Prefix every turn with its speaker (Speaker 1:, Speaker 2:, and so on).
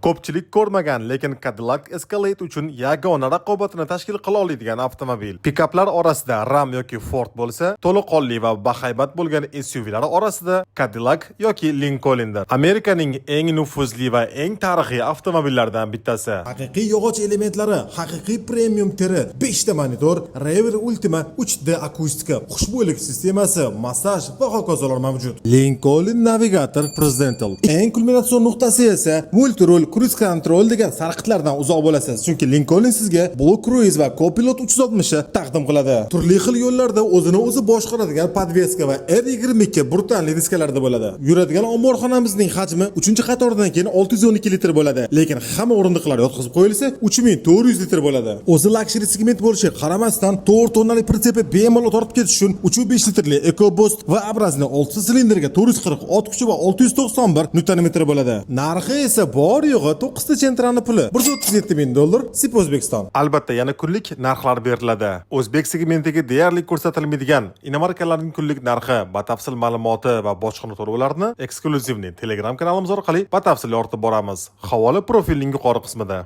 Speaker 1: Ko'pchilik ko'rmagan, lekin Cadillac Escalade uchun yagona raqobatini tashkil qila oladigan avtomobil. Pikaplar orasida Ram yoki Ford bo'lsa, to'laqonli va bahaybat bo'lgan SUVlar orasida Cadillac yoki Lincolndir. Amerikaning eng nufuzli va eng tarixiy avtomobillaridan bittasi.
Speaker 2: Haqiqiy yog'och elementlari, haqiqiy premium teri, 5 ta monitor, Rever Ultima 3D akustika, xushbo'ylik sistemasi, massaj va hokazolar mavjud. Lincoln Navigator Presidential. Eng kulminatsion nuqtasi esa multi-rol cruise control degan sarqitlardan uzoq bo'lasiz, chunki Lincoln sizga Blue Cruise va Copilot 360 taqdim qiladi. Turli xil yo'llarda o'zini o'zi boshqaradigan podveska va R22 brutalli diskalarda bo'ladi. Yuradigan omborxonamizning hajmi 3-qatordan keyin 612 litr bo'ladi, lekin hamma o'rindiqlar yotqizib qo'yilsa 3400 litr bo'ladi. O'zi luxury segment bo'lishiga qaramasdan 4 tonnali pritsepi bemalol tortib ketish uchun 3.5 litrli EcoBoost va образный 6 silindrga 440 ot kuchi va 691 Nm bo'ladi. Narxi esa bor yo'g'i 9 ta Centrani puli $137,000 SIP O'zbekiston.
Speaker 1: Albatta, yana kunlik narxlar beriladi. O'zbek segmentiga deyarli ko'rsatilmaydigan inomarkalarning kunlik narxi, batafsil ma'lumoti va bojxona to'lovlarini eksklyuzivniy Telegram kanalimiz orqali batafsil yoritib boramiz. Havola profilning yuqori qismida.